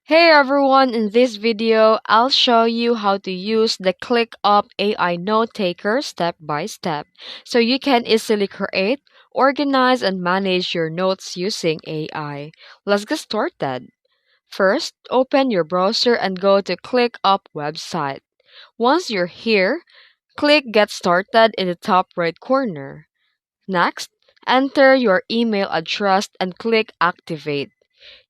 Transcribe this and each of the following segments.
Hey everyone, in this video, I'll show you how to use the ClickUp AI Note Taker step by step so you can easily create, organize, and manage your notes using AI. Let's get started. First, open your browser and go to ClickUp website. Once you're here, click Get Started in the top right corner. Next, enter your email address and click Activate.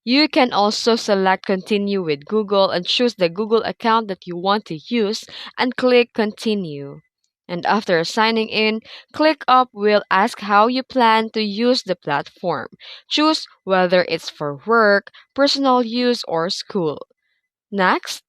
You can also select Continue with Google and choose the Google account that you want to use and click Continue. And after signing in, ClickUp will ask how you plan to use the platform. Choose whether it's for work, personal use, or school. Next,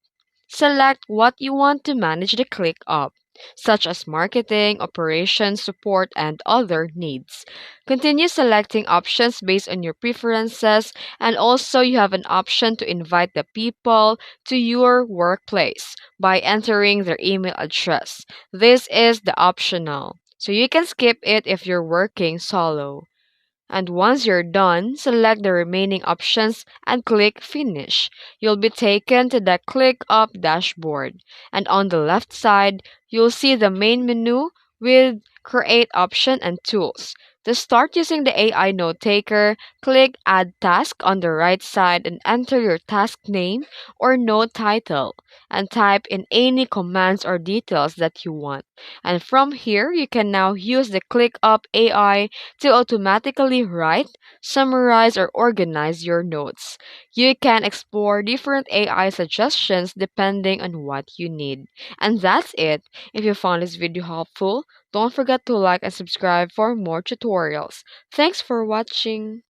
select what you want to manage the ClickUp, such as marketing, operations, support, and other needs. Continue selecting options based on your preferences, and also you have an option to invite the people to your workplace by entering their email address. This is the optional, so you can skip it if you're working solo. And once you're done, select the remaining options and click Finish. You'll be taken to the ClickUp dashboard. And on the left side, you'll see the main menu with Create option and Tools. To start using the AI Note Taker, click Add Task on the right side and enter your task name or note title and type in any commands or details that you want. And from here, you can now use the ClickUp AI to automatically write, summarize, or organize your notes. You can explore different AI suggestions depending on what you need. And that's it. If you found this video helpful, don't forget to like and subscribe for more tutorials. Thanks for watching.